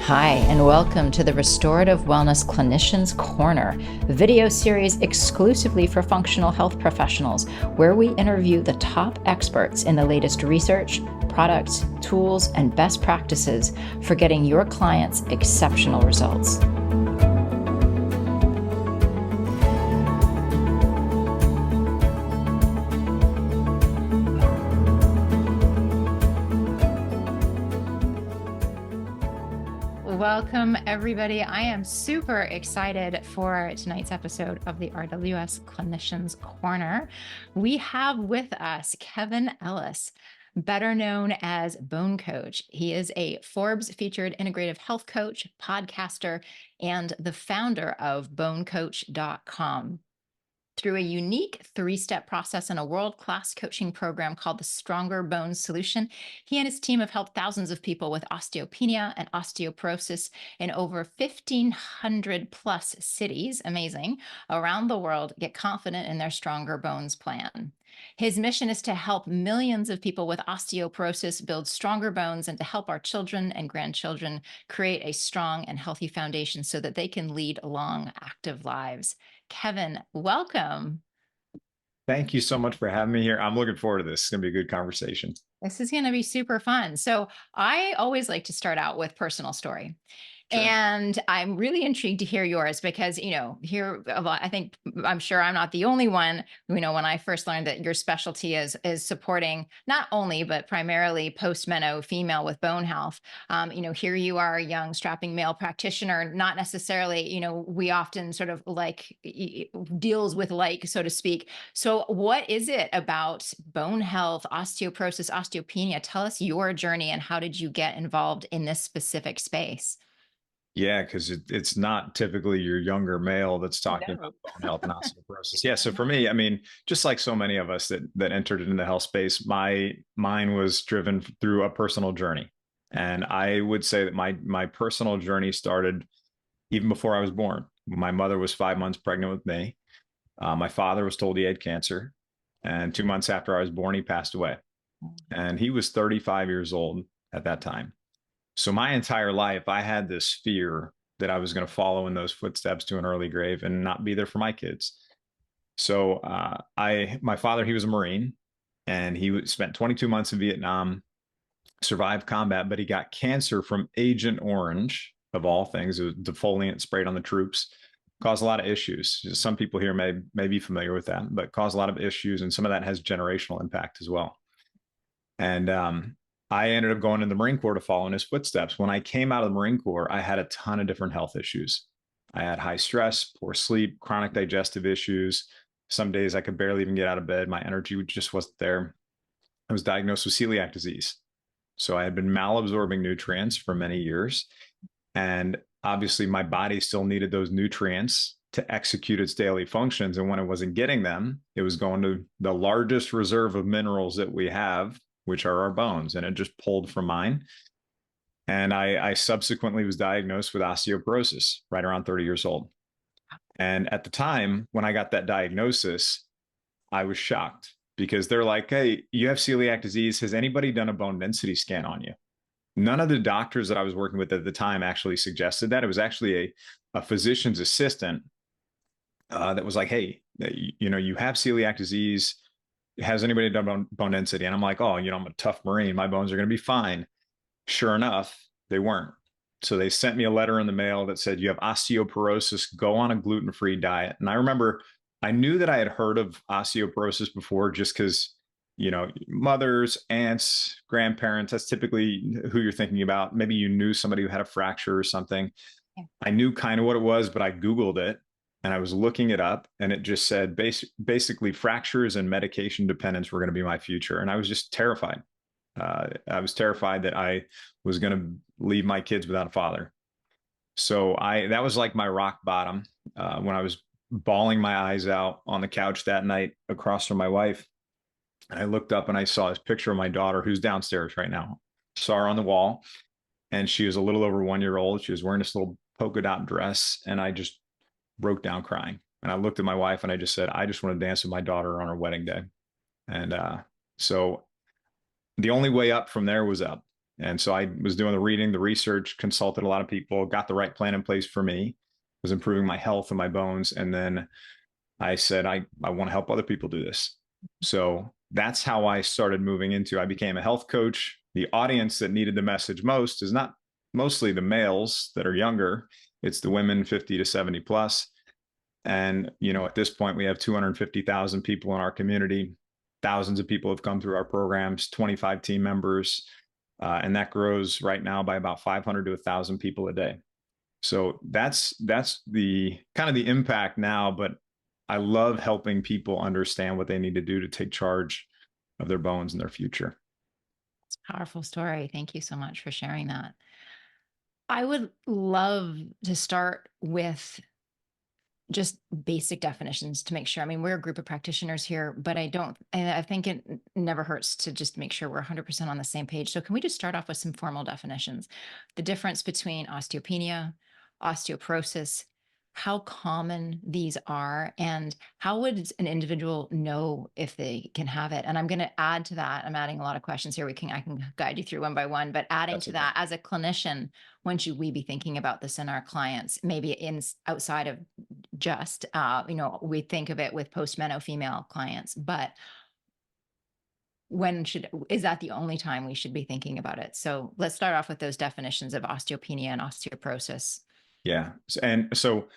Hi, and welcome to the Restorative Wellness Clinicians Corner, a video series exclusively for functional health professionals, where we interview the top experts in the latest research, products, tools, and best practices for getting your clients exceptional results. Welcome, everybody. I am super excited for tonight's episode of the RWS Clinicians Corner. We have with us Kevin Ellis, better known as Bone Coach. He is a Forbes featured integrative health coach, podcaster, and the founder of bonecoach.com. Through a unique three-step process and a world-class coaching program called the Stronger Bones Solution, he and his team have helped thousands of people with osteopenia and osteoporosis in over 1,500 plus cities, amazing, around the world get confident in their Stronger Bones plan. His mission is to help millions of people with osteoporosis build stronger bones and to help our children and grandchildren create a strong and healthy foundation so that they can lead long, active lives. Kevin, welcome. Thank you so much for having me here. I'm looking forward to this. It's going to be a good conversation. This is going to be super fun. So I always like to start out with personal story. Sure. And I'm really intrigued to hear yours because, here, I'm sure I'm not the only one. When I first learned that your specialty is supporting not only, but primarily post-meno female with bone health, here you are, a young strapping male practitioner, not necessarily, we often sort of deals with so to speak. So what is it about bone health, osteoporosis, osteopenia? Tell us your journey and how did you get involved in this specific space? Yeah, because it's not typically your younger male that's talking about bone health and osteoporosis. Yeah, so for me, I mean, just like so many of us that entered into the health space, mine was driven through a personal journey. And I would say that my personal journey started even before I was born. My mother was 5 months pregnant with me. My father was told he had cancer. And 2 months after I was born, he passed away. And he was 35 years old at that time. So my entire life, I had this fear that I was going to follow in those footsteps to an early grave and not be there for my kids. So my father, he was a Marine, and he spent 22 months in Vietnam, survived combat, but he got cancer from Agent Orange, of all things. It was defoliant sprayed on the troops, caused a lot of issues. Some people here may be familiar with that, but caused a lot of issues, and some of that has generational impact as well. And I ended up going to the Marine Corps to follow in his footsteps. When I came out of the Marine Corps, I had a ton of different health issues. I had high stress, poor sleep, chronic digestive issues. Some days I could barely even get out of bed. My energy just wasn't there. I was diagnosed with celiac disease. So I had been malabsorbing nutrients for many years. And obviously my body still needed those nutrients to execute its daily functions. And when it wasn't getting them, it was going to the largest reserve of minerals that we have, which are our bones, and it just pulled from mine. And I subsequently was diagnosed with osteoporosis right around 30 years old. And at the time when I got that diagnosis, I was shocked because they're like, hey, you have celiac disease. Has anybody done a bone density scan on you? None of the doctors that I was working with at the time actually suggested that. It was actually a physician's assistant that was like, hey, you have celiac disease. Has anybody done bone density? And I'm like, oh, I'm a tough Marine. My bones are going to be fine. Sure enough, they weren't. So they sent me a letter in the mail that said, you have osteoporosis, go on a gluten-free diet. And I remember I knew that I had heard of osteoporosis before just because, mothers, aunts, grandparents, that's typically who you're thinking about. Maybe you knew somebody who had a fracture or something. Yeah. I knew kind of what it was, but I Googled it. And I was looking it up, and it just said basically fractures and medication dependence were going to be my future. And I was just terrified. I was terrified that I was going to leave my kids without a father. So that was like my rock bottom when I was bawling my eyes out on the couch that night across from my wife. And I looked up and I saw this picture of my daughter, who's downstairs right now. Saw her on the wall, and she was a little over 1 year old. She was wearing this little polka dot dress, and I just broke down crying. And I looked at my wife and I just said, I just want to dance with my daughter on her wedding day. And so the only way up from there was up. And so I was doing the reading, the research, consulted a lot of people, got the right plan in place for me, was improving my health and my bones. And then I said, I want to help other people do this. So that's how I started moving into, I became a health coach. The audience that needed the message most is not mostly the males that are younger. It's the women 50 to 70 plus. And, at this point, we have 250,000 people in our community. Thousands of people have come through our programs, 25 team members. And that grows right now by about 500 to 1,000 people a day. So that's the kind of the impact now, but I love helping people understand what they need to do to take charge of their bones and their future. It's a powerful story. Thank you so much for sharing that. I would love to start with just basic definitions to make sure. I mean, we're a group of practitioners here, but I think it never hurts to just make sure we're 100% on the same page. So can we just start off with some formal definitions? The difference between osteopenia, osteoporosis, how common these are, and how would an individual know if they can have it? And I'm going to add to that. I'm adding a lot of questions here. I can guide you through one by one, but adding to that, as a clinician, when should we be thinking about this in our clients? Maybe outside of just, we think of it with post-meno female clients, but is that the only time we should be thinking about it? So let's start off with those definitions of osteopenia and osteoporosis. Yeah. And so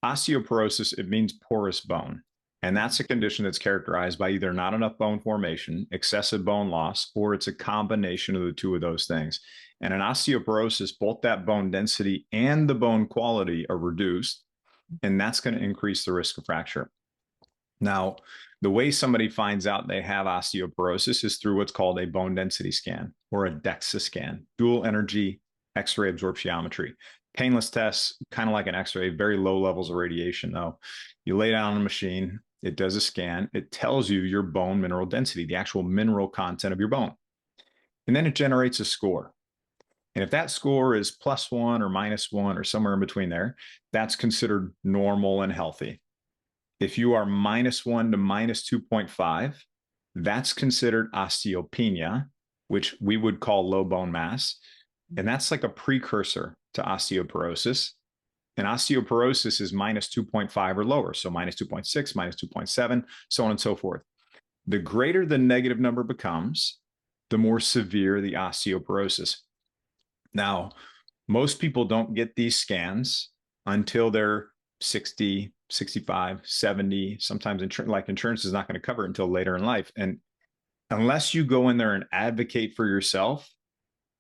osteoporosis, it means porous bone. And that's a condition that's characterized by either not enough bone formation, excessive bone loss, or it's a combination of the two of those things. And in osteoporosis, both that bone density and the bone quality are reduced, and that's going to increase the risk of fracture. Now, the way somebody finds out they have osteoporosis is through what's called a bone density scan or a DEXA scan, dual energy X-ray absorptiometry. Painless tests, kind of like an X-ray, very low levels of radiation though. You lay down on a machine, it does a scan, it tells you your bone mineral density, the actual mineral content of your bone. And then it generates a score. And if that score is +1 or -1 or somewhere in between there, that's considered normal and healthy. If you are -1 to -2.5, that's considered osteopenia, which we would call low bone mass. And that's like a precursor to osteoporosis. And osteoporosis is -2.5 or lower. So -2.6, -2.7, so on and so forth. The greater the negative number becomes, the more severe the osteoporosis. Now, most people don't get these scans until they're 60, 65, 70. Sometimes insurance is not going to cover it until later in life. And unless you go in there and advocate for yourself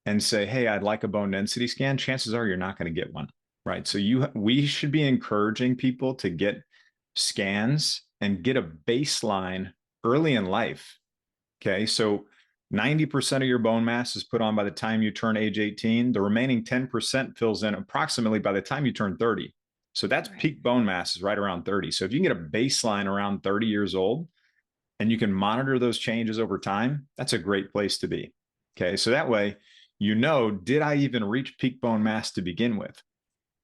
and say, hey, I'd like a bone density scan, chances are you're not going to get one, right? So we should be encouraging people to get scans and get a baseline early in life. Okay, so 90% of your bone mass is put on by the time you turn age 18. The remaining 10% fills in approximately by the time you turn 30. So that's right. Peak bone mass is right around 30. So if you can get a baseline around 30 years old and you can monitor those changes over time, that's a great place to be. Okay, so that way, did I even reach peak bone mass to begin with?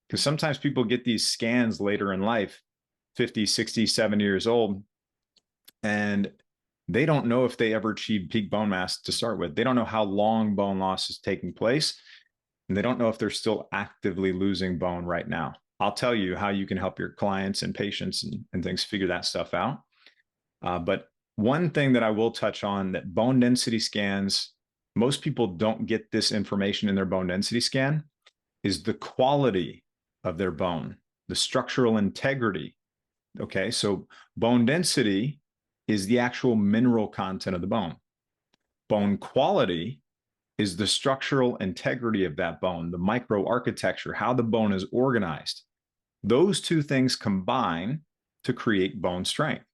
Because sometimes people get these scans later in life, 50, 60, 70 years old, and they don't know if they ever achieved peak bone mass to start with. They don't know how long bone loss is taking place, and they don't know if they're still actively losing bone right now. I'll tell you how you can help your clients and patients and things figure that stuff out. But one thing that I will touch on, that bone density scans, most people don't get this information in their bone density scan, is the quality of their bone, the structural integrity. Okay, so bone density is the actual mineral content of the bone. Bone quality is the structural integrity of that bone, the microarchitecture, how the bone is organized. Those two things combine to create bone strength.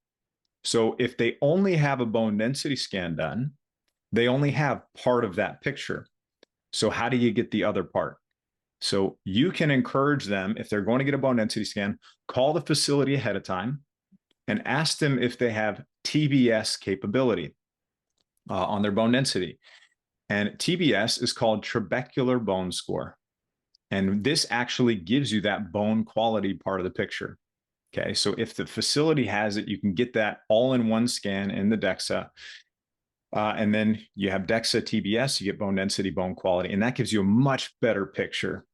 So if they only have a bone density scan done, they only have part of that picture. So how do you get the other part? So you can encourage them, if they're going to get a bone density scan, call the facility ahead of time and ask them if they have TBS capability on their bone density. And TBS is called trabecular bone score. And this actually gives you that bone quality part of the picture. Okay, so if the facility has it, you can get that all in one scan in the DEXA. And then you have DEXA, TBS, you get bone density, bone quality, and that gives you a much better picture.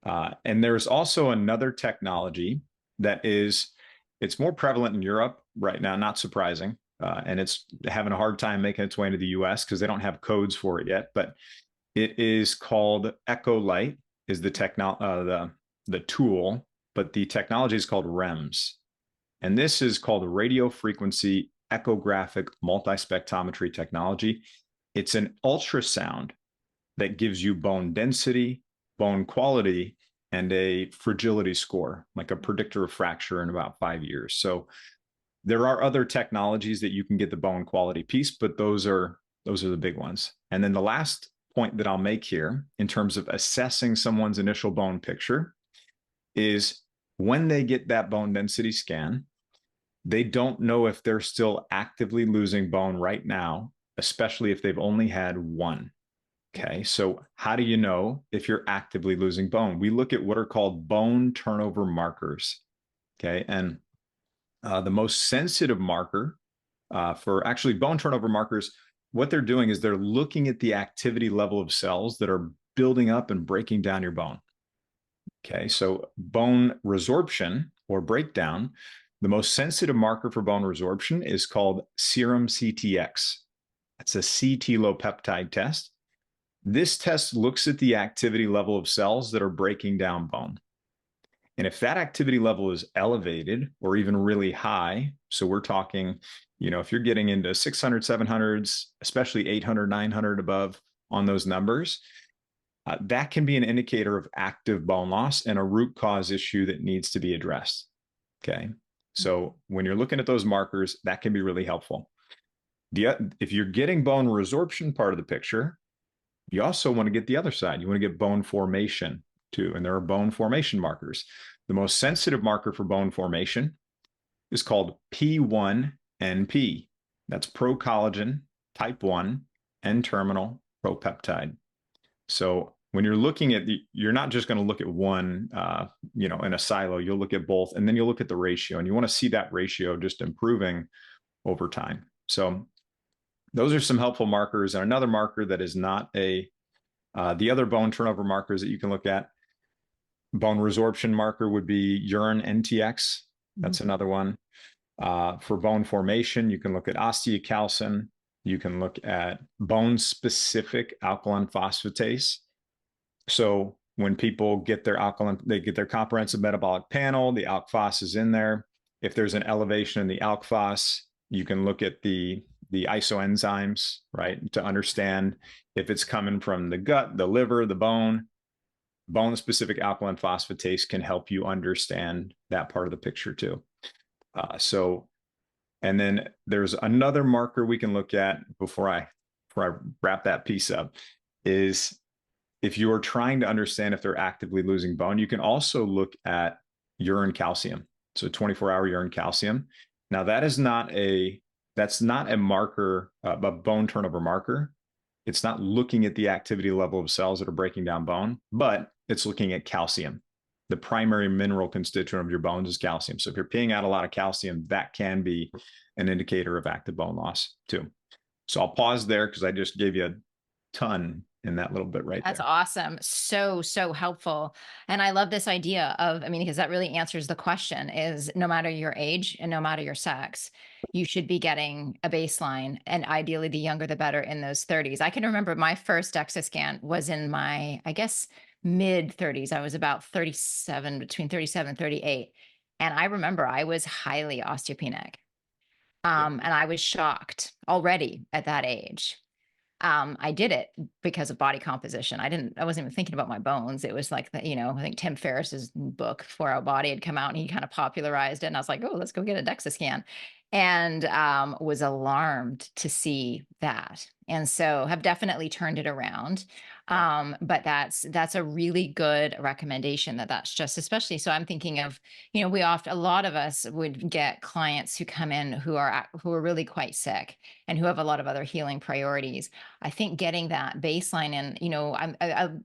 And there's also another technology that it's more prevalent in Europe right now, not surprising. And it's having a hard time making its way into the US because they don't have codes for it yet. But it is called EchoLight, is the tool, but the technology is called REMS. And this is called radio frequency echographic multispectrometry technology. It's an ultrasound that gives you bone density, bone quality, and a fragility score, like a predictor of fracture in about 5 years. So there are other technologies that you can get the bone quality piece, but those are the big ones. And then the last point that I'll make here in terms of assessing someone's initial bone picture is when they get that bone density scan, they don't know if they're still actively losing bone right now, especially if they've only had one. Okay, so how do you know if you're actively losing bone? We look at what are called bone turnover markers. Okay, and the most sensitive marker for actually bone turnover markers, what they're doing is they're looking at the activity level of cells that are building up and breaking down your bone. Okay, so bone resorption or breakdown, the most sensitive marker for bone resorption is called serum CTX. It's a CT low peptide test. This test looks at the activity level of cells that are breaking down bone. And if that activity level is elevated or even really high, so we're talking, if you're getting into 600, 700s, especially 800, 900 above on those numbers, that can be an indicator of active bone loss and a root cause issue that needs to be addressed. Okay. So when you're looking at those markers, that can be really helpful. If you're getting bone resorption part of the picture, you also want to get the other side. You want to get bone formation too. And there are bone formation markers. The most sensitive marker for bone formation is called P1NP. That's procollagen type 1 N-terminal propeptide. So when you're looking at you're not just going to look at one, in a silo. You'll look at both, and then you'll look at the ratio, and you want to see that ratio just improving over time. So those are some helpful markers. And another marker that is not the other bone turnover markers that you can look at, bone resorption marker would be urine NTX. That's another one. For bone formation, you can look at osteocalcin. You can look at bone-specific alkaline phosphatase. So when people get their comprehensive metabolic panel, the ALK phos is in there. If there's an elevation in the ALK phos, you can look at the isoenzymes, right, to understand if it's coming from the gut, the liver, the bone. Bone-specific alkaline phosphatase can help you understand that part of the picture too. And then there's another marker we can look at before I wrap that piece up, is if you are trying to understand if they're actively losing bone, you can also look at urine calcium. So 24-hour urine calcium. Now that's not a marker, a bone turnover marker. It's not looking at the activity level of cells that are breaking down bone, but it's looking at calcium. The primary mineral constituent of your bones is calcium. So if you're peeing out a lot of calcium, that can be an indicator of active bone loss too. So I'll pause there because I just gave you a ton in that little bit right That's there. awesome. So helpful. And I love this idea of, because that really answers the question is no matter your age and no matter your sex, you should be getting a baseline, and ideally the younger, the better in those 30s. I can remember my first DEXA scan was in my, I guess, mid 30s. I was about 37, between 37 and 38. And I remember I was highly osteopenic. And I was shocked already at that age. I did it because of body composition. I wasn't even thinking about my bones. It was like, I think Tim Ferriss's book, 4 Hour Body, had come out and he kind of popularized it. And I was like, oh, let's go get a DEXA scan. And was alarmed to see that. And so have definitely turned it around. But that's a really good recommendation that's just, especially, so I'm thinking of, a lot of us would get clients who come in who are really quite sick and who have a lot of other healing priorities. I think getting that baseline, and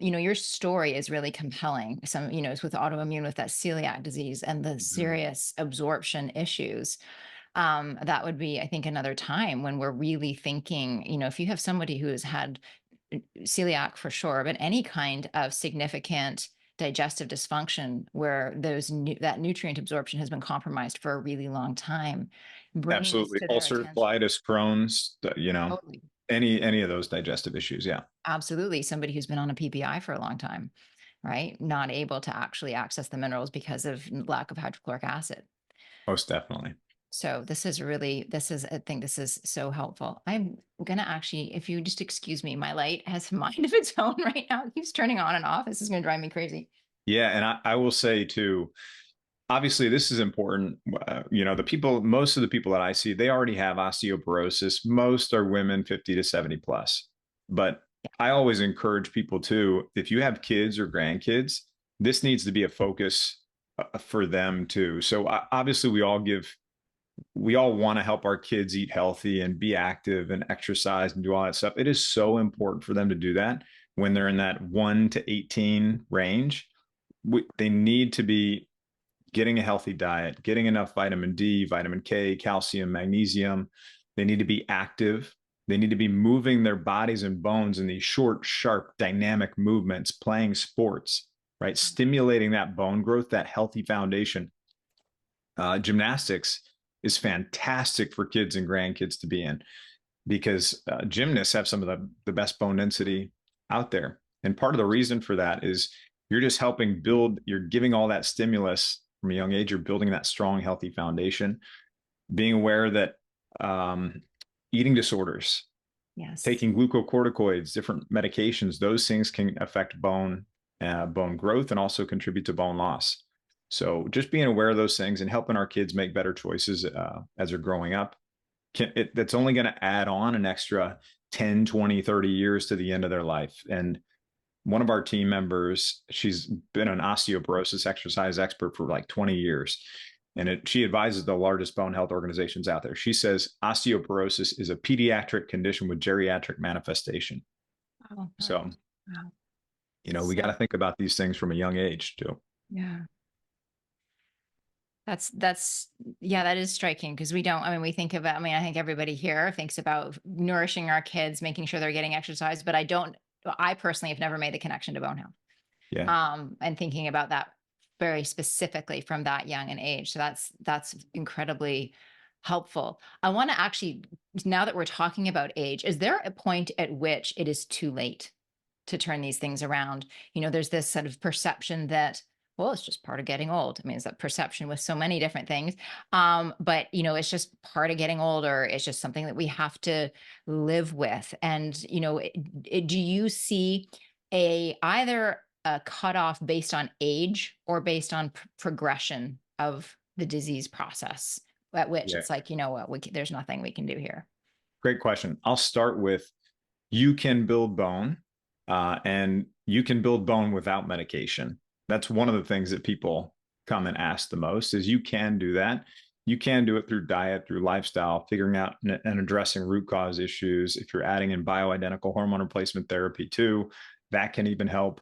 your story is really compelling. It's with autoimmune, with that celiac disease and the serious absorption issues. That would be, I think, another time when we're really thinking, if you have somebody who has had celiac for sure, but any kind of significant digestive dysfunction where that nutrient absorption has been compromised for a really long time, bringing this Absolutely. to their Ulcerative attention. colitis, Crohn's, Totally. any of those digestive issues. Yeah, Absolutely. Somebody who's been on a PPI for a long time, right? Not able to actually access the minerals because of lack of hydrochloric acid. most definitely. So I think this is so helpful. I'm gonna actually, if you just excuse me, my light has a mind of its own right now. It keeps turning on and off. This is gonna drive me crazy. Yeah. And I will say too, obviously this is important. Most of the people that I see, they already have osteoporosis. Most are women 50 to 70 plus. But I always encourage people too, if you have kids or grandkids, this needs to be a focus for them too. So obviously we all want to help our kids eat healthy and be active and exercise and do all that stuff. It is so important for them to do that when they're in that 1 to 18 range. They need to be getting a healthy diet, getting enough vitamin D, vitamin K, calcium, magnesium. They need to be active. They need to be moving their bodies and bones in these short, sharp, dynamic movements, playing sports, right? Stimulating that bone growth, that healthy foundation. Gymnastics is fantastic for kids and grandkids to be in because gymnasts have some of the best bone density out there. And part of the reason for that is you're just helping build, you're giving all that stimulus from a young age, you're building that strong, healthy foundation, being aware that eating disorders, Yes. taking glucocorticoids, different medications, those things can affect bone growth and also contribute to bone loss. So just being aware of those things and helping our kids make better choices as they're growing up, that's only going to add on an extra 10, 20, 30 years to the end of their life. And one of our team members, she's been an osteoporosis exercise expert for like 20 years. And she advises the largest bone health organizations out there. She says osteoporosis is a pediatric condition with geriatric manifestation. Oh, So, wow. we got to think about these things from a young age too. Yeah. Yeah, that is striking because we think about, I think everybody here thinks about nourishing our kids, making sure they're getting exercise, but I personally have never made the connection to bone health. Yeah. And thinking about that very specifically from that young an age. So that's incredibly helpful. I want to actually, now that we're talking about age, is there a point at which it is too late to turn these things around? There's this sort of perception that, well, it's just part of getting old. It's a perception with so many different things. But it's just part of getting older. It's just something that we have to live with. And, do you see either a cutoff based on age or based on progression of the disease process, at which Yeah. it's like, there's nothing we can do here? Great question. I'll start with you can build bone and you can build bone without medication. That's one of the things that people come and ask the most is you can do that. You can do it through diet, through lifestyle, figuring out and addressing root cause issues. If you're adding in bioidentical hormone replacement therapy too, that can even help.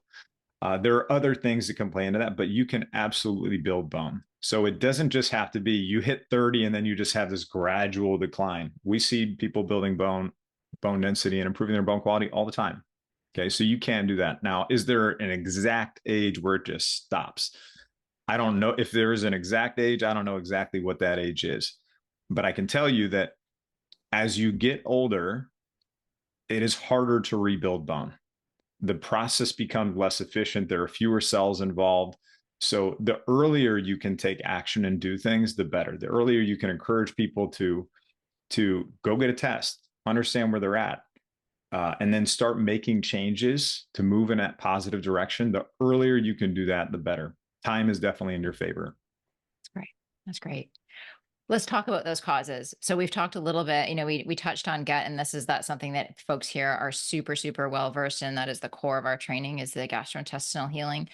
There are other things that can play into that, but you can absolutely build bone. So it doesn't just have to be you hit 30 and then you just have this gradual decline. We see people building bone density and improving their bone quality all the time. Okay, so you can do that. Now, is there an exact age where it just stops? I don't know if there is an exact age. I don't know exactly what that age is. But I can tell you that as you get older, it is harder to rebuild bone. The process becomes less efficient. There are fewer cells involved. So the earlier you can take action and do things, the better. The earlier you can encourage people to go get a test, understand where they're at, and then start making changes to move in that positive direction. The earlier you can do that, the better. Time is definitely in your favor. That's great. That's great. Let's talk about those causes. So we've talked a little bit, we touched on gut, and that's something that folks here are super, super well versed in. That is the core of our training, is the gastrointestinal healing.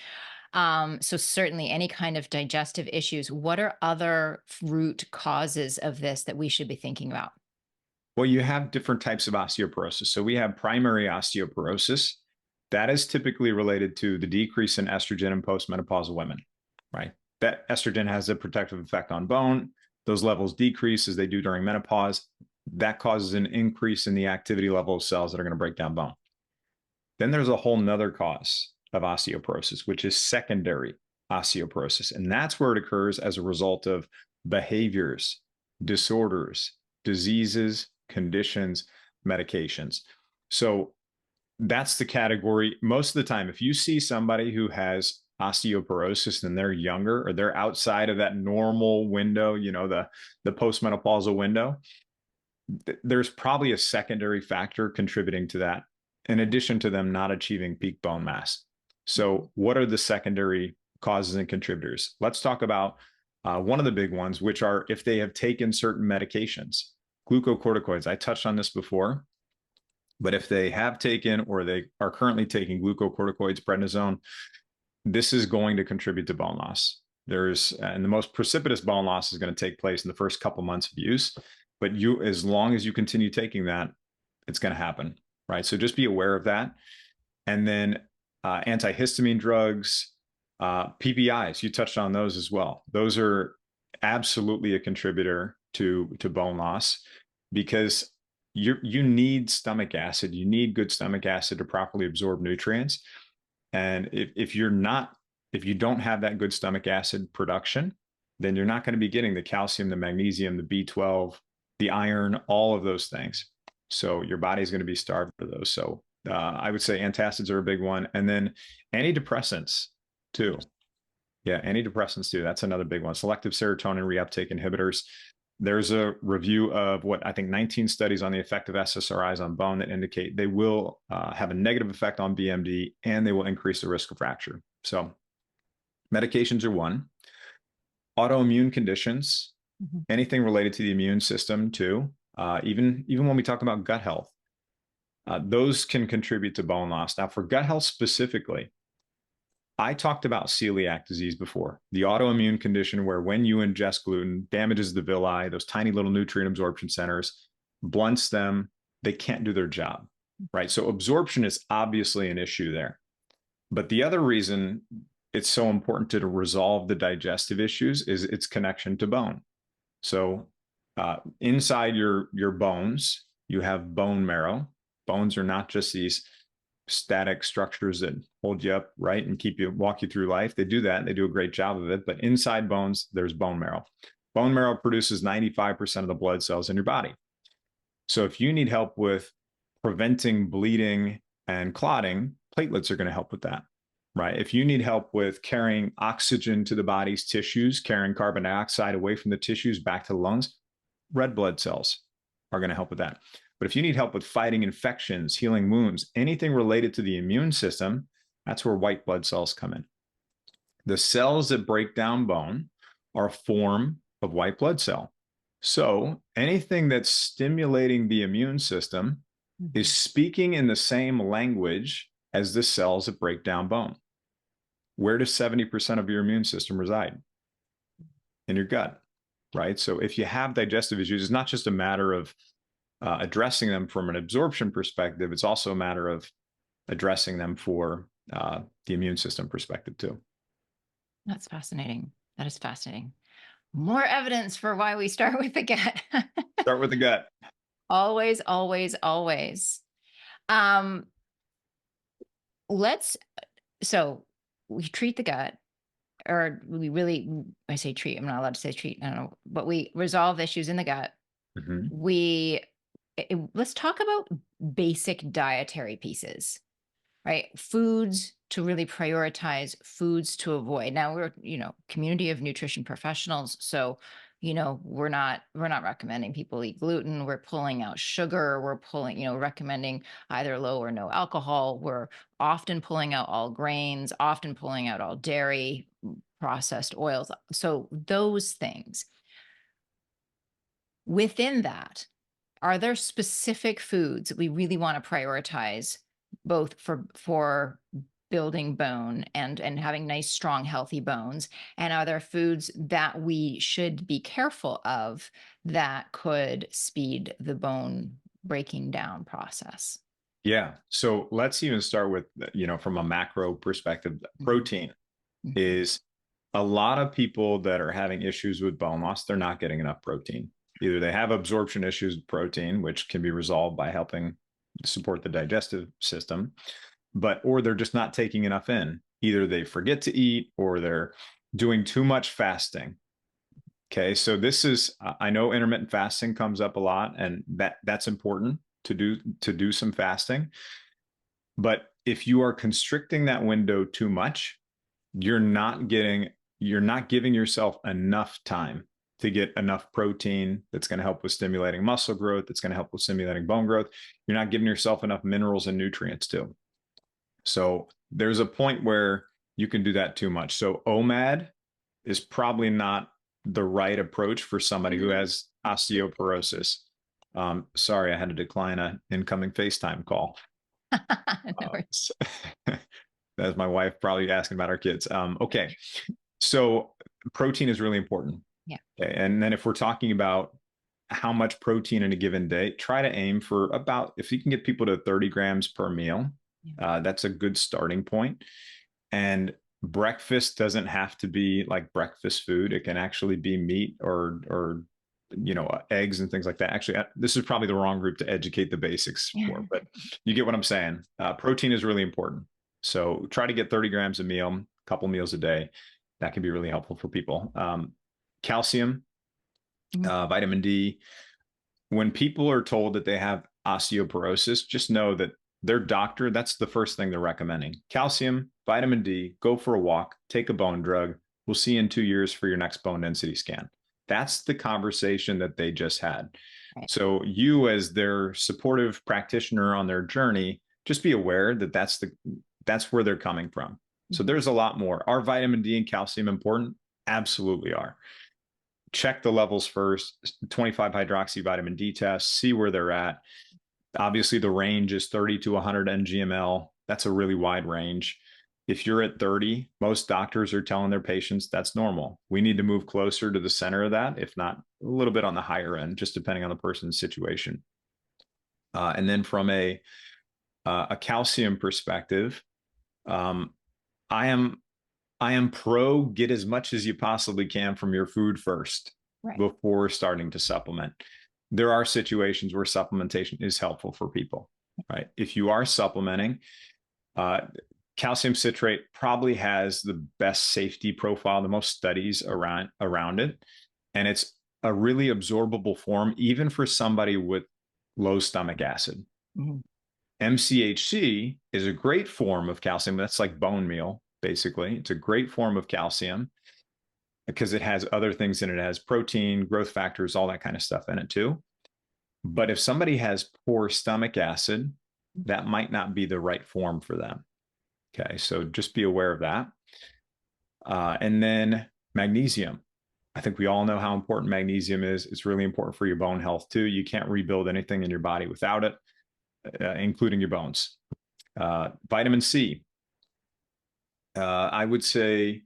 So certainly any kind of digestive issues. What are other root causes of this that we should be thinking about? Well, you have different types of osteoporosis. So we have primary osteoporosis. That is typically related to the decrease in estrogen in postmenopausal women, right? That estrogen has a protective effect on bone. Those levels decrease as they do during menopause. That causes an increase in the activity level of cells that are going to break down bone. Then there's a whole nother cause of osteoporosis, which is secondary osteoporosis. And that's where it occurs as a result of behaviors, disorders, diseases, conditions, medications. So that's the category. Most of the time, if you see somebody who has osteoporosis and they're younger or they're outside of that normal window, the postmenopausal window, there's probably a secondary factor contributing to that, in addition to them not achieving peak bone mass. So what are the secondary causes and contributors? Let's talk about one of the big ones, which are if they have taken certain medications, glucocorticoids. I touched on this before, but if they have taken or they are currently taking glucocorticoids, prednisone, this is going to contribute to bone loss. And the most precipitous bone loss is going to take place in the first couple months of use. But as long as you continue taking that, it's going to happen, right? So just be aware of that. And then antihistamine drugs, PPIs, you touched on those as well. Those are absolutely a contributor to bone loss, because you need stomach acid. You need good stomach acid to properly absorb nutrients. And if you don't have that good stomach acid production, then you're not going to be getting the calcium, the magnesium, the B12, the iron, all of those things. So your body's going to be starved for those. So I would say antacids are a big one. And then antidepressants too. Yeah, antidepressants too. That's another big one. Selective serotonin reuptake inhibitors. There's a review of 19 studies on the effect of SSRIs on bone that indicate they will have a negative effect on BMD and they will increase the risk of fracture. So medications are one. Autoimmune conditions, anything related to the immune system too. Even when we talk about gut health, those can contribute to bone loss. Now, for gut health specifically, I talked about celiac disease before, the autoimmune condition where when you ingest gluten, damages the villi, those tiny little nutrient absorption centers, blunts them, they can't do their job, right? So absorption is obviously an issue there. But the other reason it's so important to resolve the digestive issues is its connection to bone. So inside your bones, you have bone marrow. Bones are not just these static structures that hold you up, right, and walk you through life. They do that. They do a great job of it. But inside bones, there's bone marrow. Bone marrow produces 95% of the blood cells in your body. So if you need help with preventing bleeding and clotting, platelets are going to help with that, right? If you need help with carrying oxygen to the body's tissues, carrying carbon dioxide away from the tissues back to the lungs, red blood cells are going to help with that. But if you need help with fighting infections, healing wounds, anything related to the immune system, that's where white blood cells come in. The cells that break down bone are a form of white blood cell. So anything that's stimulating the immune system is speaking in the same language as the cells that break down bone. Where does 70% of your immune system reside? In your gut, right? So if you have digestive issues, it's not just a matter of addressing them from an absorption perspective, it's also a matter of addressing them for the immune system perspective too. That's fascinating. That is fascinating. More evidence for why we start with the gut. Start with the gut. Always, always, always. So we treat the gut, or I say treat, I'm not allowed to say treat, I don't know, but we resolve issues in the gut. Let's talk about basic dietary pieces, right? Foods to really prioritize, foods to avoid. Now we're, community of nutrition professionals. So, we're not recommending people eat gluten. We're pulling out sugar. We're recommending either low or no alcohol. We're often pulling out all grains, often pulling out all dairy, processed oils. So those things. Within that, are there specific foods that we really want to prioritize, both for building bone and having nice, strong, healthy bones? And are there foods that we should be careful of that could speed the bone breaking down process? Yeah. So let's even start with, from a macro perspective, protein is a lot of people that are having issues with bone loss, they're not getting enough protein. Either they have absorption issues with protein, which can be resolved by helping support the digestive system, or they're just not taking enough in. Either they forget to eat or they're doing too much fasting. Okay, so this is, I know intermittent fasting comes up a lot, and that's important to do some fasting. But if you are constricting that window too much, you're not giving yourself enough time to get enough protein that's going to help with stimulating muscle growth, that's going to help with stimulating bone growth. You're not giving yourself enough minerals and nutrients too. So there's a point where you can do that too much. So OMAD is probably not the right approach for somebody who has osteoporosis. Sorry, I had to decline an incoming FaceTime call. That's my wife probably asking about our kids. Okay, so protein is really important. Yeah. Okay. And then if we're talking about how much protein in a given day, try to aim for about, if you can get people to 30 grams per meal, that's a good starting point. And breakfast doesn't have to be like breakfast food. It can actually be meat or eggs and things like that. Actually, this is probably the wrong group to educate the basics for, but you get what I'm saying. Protein is really important. So try to get 30 grams a meal, a couple meals a day. That can be really helpful for people. Calcium, vitamin D. When people are told that they have osteoporosis, just know that their doctor, that's the first thing they're recommending. Calcium, vitamin D, go for a walk, take a bone drug. We'll see you in 2 years for your next bone density scan. That's the conversation that they just had. Right. So you, as their supportive practitioner on their journey, just be aware that that's where they're coming from. Mm-hmm. So there's a lot more. Are vitamin D and calcium important? Absolutely are. Check the levels first, 25 hydroxy vitamin D test, see where they're at. Obviously, the range is 30 to 100 NGML. That's a really wide range. If you're at 30, most doctors are telling their patients that's normal. We need to move closer to the center of that, if not a little bit on the higher end, just depending on the person's situation. And then from a calcium perspective, I am pro get as much as you possibly can from your food first, right, before starting to supplement. There are situations where supplementation is helpful for people, right? If you are supplementing, calcium citrate probably has the best safety profile, the most studies around it. And it's a really absorbable form, even for somebody with low stomach acid. Mm-hmm. MCHC is a great form of calcium. That's like bone meal, basically. It's a great form of calcium because it has other things in it. It has protein, growth factors, all that kind of stuff in it too. But if somebody has poor stomach acid, that might not be the right form for them. Okay, so just be aware of that. And then magnesium. I think we all know how important magnesium is. It's really important for your bone health too. You can't rebuild anything in your body without it, including your bones. Vitamin C. I would say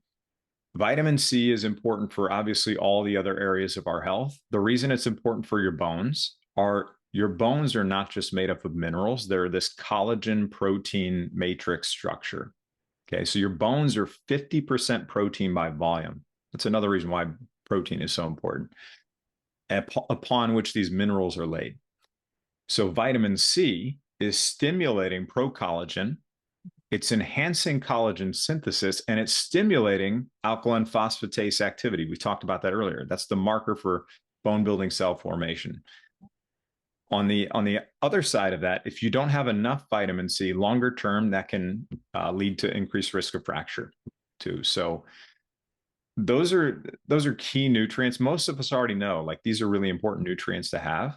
vitamin C is important for obviously all the other areas of our health. The reason it's important for your bones are your bones are not just made up of minerals. They're this collagen protein matrix structure. Okay, so your bones are 50% protein by volume. That's another reason why protein is so important, upon which these minerals are laid. So vitamin C is stimulating procollagen. It's enhancing collagen synthesis, and it's stimulating alkaline phosphatase activity. We talked about that earlier. That's the marker for bone building cell formation. On the other side of that, if you don't have enough vitamin C, longer term, that can lead to increased risk of fracture too. So those are key nutrients. Most of us already know, like, these are really important nutrients to have,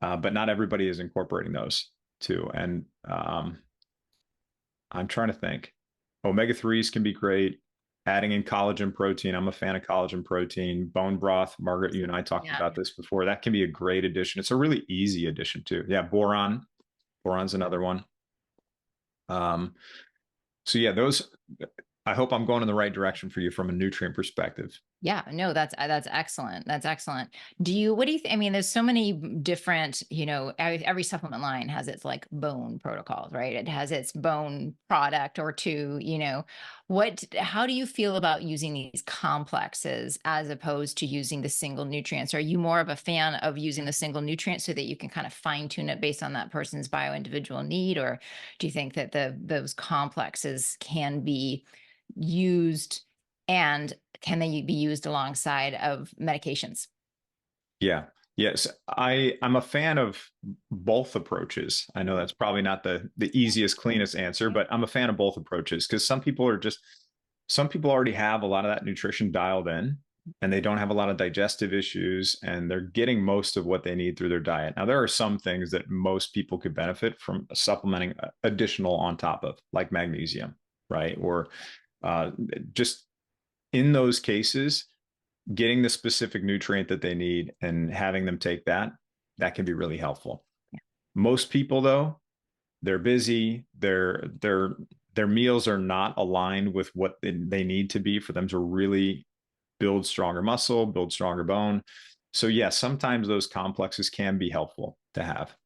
but not everybody is incorporating those too. And I'm trying to think. Omega-3s can be great. Adding in collagen protein. I'm a fan of collagen protein. Bone broth. Margaret, you and I talked about this before. That can be a great addition. It's a really easy addition too. Yeah, boron. Boron's another one. So yeah, those I hope I'm going in the right direction for you from a nutrient perspective. Yeah, no, that's excellent. That's excellent. What do you think? I mean, there's so many different, every supplement line has its like bone protocols, right? It has its bone product or two, how do you feel about using these complexes as opposed to using the single nutrients? Are you more of a fan of using the single nutrient so that you can kind of fine tune it based on that person's bio individual need? Or do you think that those complexes can be used, and can they be used alongside of medications? Yeah. Yes. I'm a fan of both approaches. I know that's probably not the easiest, cleanest answer, but I'm a fan of both approaches because some people already have a lot of that nutrition dialed in and they don't have a lot of digestive issues and they're getting most of what they need through their diet. Now, there are some things that most people could benefit from supplementing additional on top of, like magnesium, right? Or just in those cases, getting the specific nutrient that they need and having them take that can be really helpful. Yeah. Most people though, they're busy, their meals are not aligned with what they need to be for them to really build stronger muscle, build stronger bone. So yes, sometimes those complexes can be helpful to have.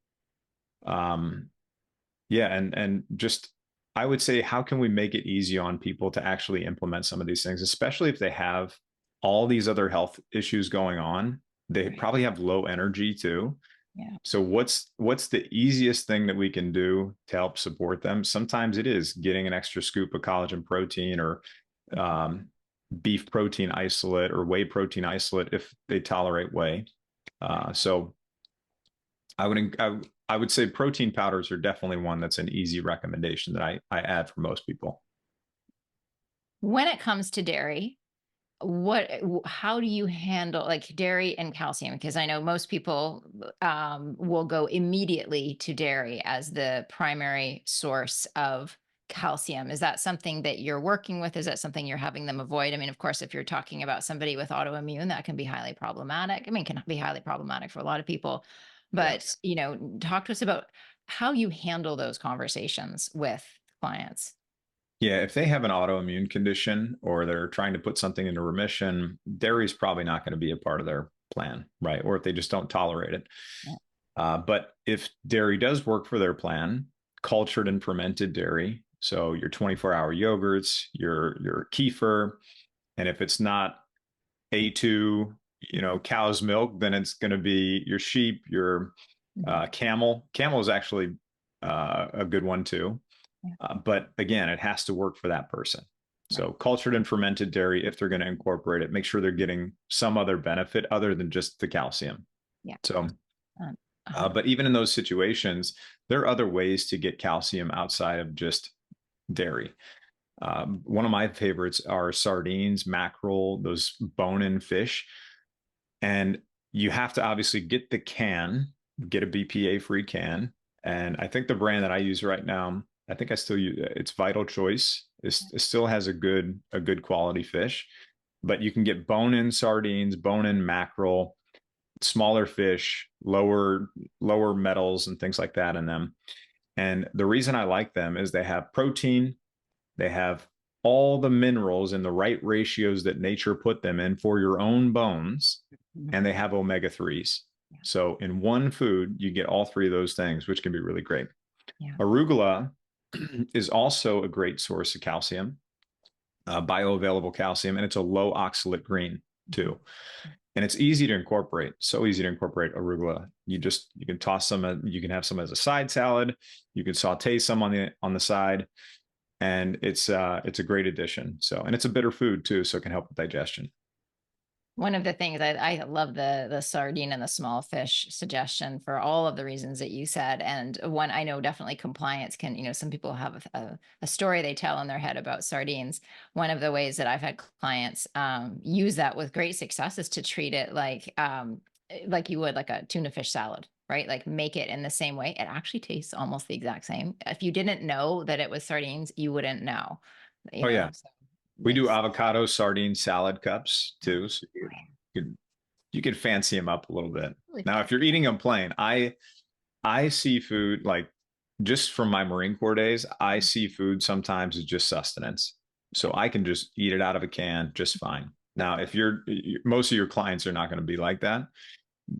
Yeah, and just I would say, how can we make it easy on people to actually implement some of these things, especially if they have all these other health issues going on? They probably have low energy too. Yeah. So what's the easiest thing that we can do to help support them? Sometimes it is getting an extra scoop of collagen protein or beef protein isolate or whey protein isolate if they tolerate whey. So I would say protein powders are definitely one that's an easy recommendation that I add for most people. When it comes to dairy, how do you handle like dairy and calcium? Because I know most people will go immediately to dairy as the primary source of calcium. Is that something that you're working with? Is that something you're having them avoid? I mean, of course, if you're talking about somebody with autoimmune, that can be highly problematic. I mean, can be highly problematic for a lot of people. Yeah. But, talk to us about how you handle those conversations with clients. Yeah, if they have an autoimmune condition or they're trying to put something into remission, dairy is probably not going to be a part of their plan, right? Or if they just don't tolerate it. Yeah. But if dairy does work for their plan, cultured and fermented dairy, so your 24-hour yogurts, your kefir, and if it's not A2, cow's milk, then it's going to be your sheep, your camel. Camel is actually a good one too. But again, it has to work for that person. So cultured and fermented dairy, if they're going to incorporate it, make sure they're getting some other benefit other than just the calcium. Yeah. So, but even in those situations, there are other ways to get calcium outside of just dairy. One of my favorites are sardines, mackerel, those bone-in fish. And you have to obviously get the can, get a BPA-free can. And I think the brand that I use right now, I think I still use it's Vital Choice. It still has a good quality fish, but you can get bone-in sardines, bone-in mackerel, smaller fish, lower metals and things like that in them. And the reason I like them is they have protein, they have all the minerals in the right ratios that nature put them in for your own bones, and they have omega-3s. So in one food, you get all three of those things, which can be really great. Yeah. Arugula is also a great source of calcium, bioavailable calcium, and it's a low oxalate green too. And it's easy to incorporate. So easy to incorporate arugula. You can toss some. You can have some as a side salad. You can saute some on the side, and it's a great addition. So, and it's a bitter food too, so it can help with digestion. One of the things I love the sardine and the small fish suggestion for all of the reasons that you said. And one, I know definitely compliance can, some people have a story they tell in their head about sardines. One of the ways that I've had clients use that with great success is to treat it like you would like a tuna fish salad, right? Like make it in the same way. It actually tastes almost the exact same. If you didn't know that it was sardines, you wouldn't know. Yeah. So we do avocado sardine salad cups too. So you could fancy them up a little bit. Really now, if you're eating them plain, I see food like just from my Marine Corps days, I see food sometimes as just sustenance. So I can just eat it out of a can just fine. Now, if most of your clients are not going to be like that,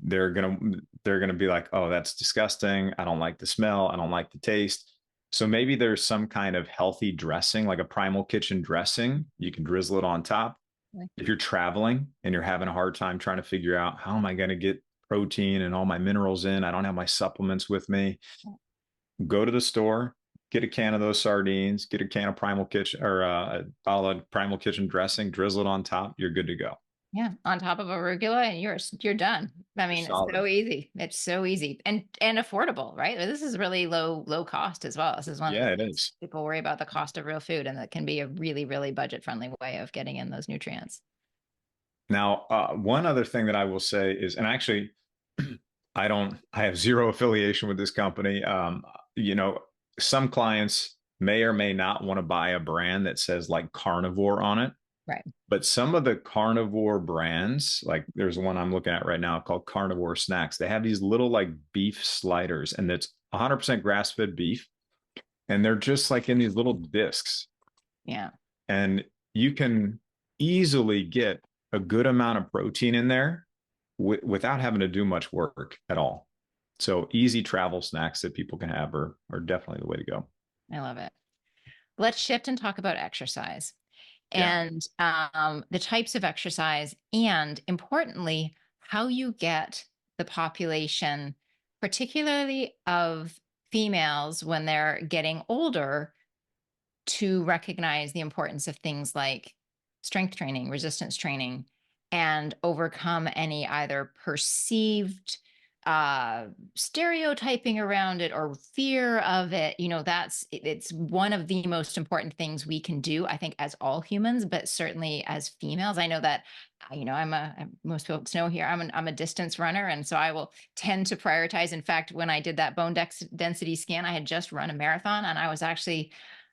they're going to be like, oh, that's disgusting. I don't like the smell. I don't like the taste. So maybe there's some kind of healthy dressing, like a Primal Kitchen dressing. You can drizzle it on top. If you're traveling and you're having a hard time trying to figure out how am I going to get protein and all my minerals in, I don't have my supplements with me. Go to the store, get a can of those sardines, get a can of Primal Kitchen or a bottle of Primal Kitchen dressing, drizzle it on top. You're good to go. Yeah, on top of arugula, and you're done. I mean, it's so easy. It's so easy and affordable, right? This is really low cost as well. This is one of Yeah, the it is. people worry about the cost of real food, and that can be a really, really budget friendly way of getting in those nutrients. Now, one other thing that I will say is, and actually, I have zero affiliation with this company. Some clients may or may not want to buy a brand that says like carnivore on it. Right. But some of the carnivore brands, like there's one I'm looking at right now called Carnivore Snacks. They have these little like beef sliders, and it's 100% grass-fed beef, and they're just like in these little discs. Yeah. And you can easily get a good amount of protein in there without having to do much work at all. So easy travel snacks that people can have are definitely the way to go. I love it. Let's shift and talk about exercise Yeah. and the types of exercise, and importantly, how you get the population, particularly of females when they're getting older, to recognize the importance of things like strength training, resistance training, and overcome any either perceived stereotyping around it or fear of it. It's one of the most important things we can do, I think, as all humans, but certainly as females. I know that most folks know here, I'm a distance runner, and so I will tend to prioritize. In fact, when I did that bone density scan, I had just run a marathon, and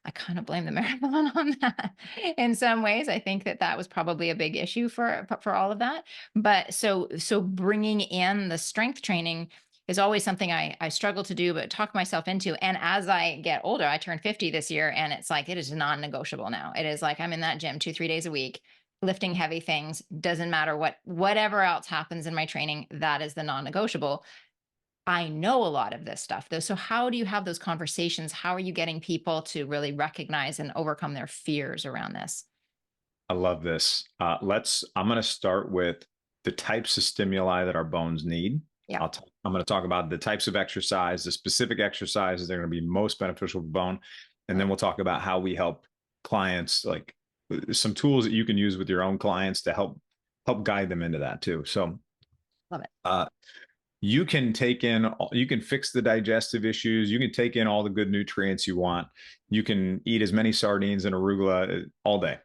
I kind of blame the marathon on that in some ways. I think that was probably a big issue for all of that. But so bringing in the strength training is always something I struggle to do, but talk myself into. And as I get older, I turned 50 this year, and it's like, it is non-negotiable now. It is like, I'm in that gym 2-3 days a week, lifting heavy things. Doesn't matter whatever else happens in my training, that is the non-negotiable. I know a lot of this stuff though. So how do you have those conversations? How are you getting people to really recognize and overcome their fears around this? I love this. I'm going to start with the types of stimuli that our bones need. Yeah. I'm going to talk about the types of exercise, the specific exercises that are going to be most beneficial for bone. And then we'll talk about how we help clients, like some tools that you can use with your own clients to help guide them into that too. So Love it. You can fix the digestive issues. You can take in all the good nutrients you want. You can eat as many sardines and arugula all day.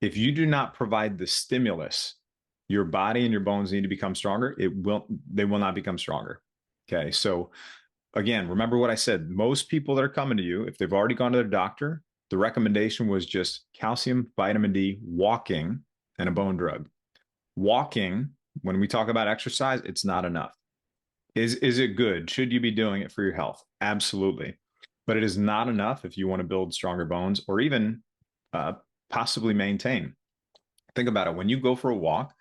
If you do not provide the stimulus, your body and your bones need to become stronger. They will not become stronger. Okay. So again, remember what I said. Most people that are coming to you, if they've already gone to their doctor, the recommendation was just calcium, vitamin D, walking, and a bone drug. Walking, when we talk about exercise, it's not enough. Is it good? Should you be doing it for your health? Absolutely. But it is not enough if you want to build stronger bones or even possibly maintain. Think about it. When you go for a walk,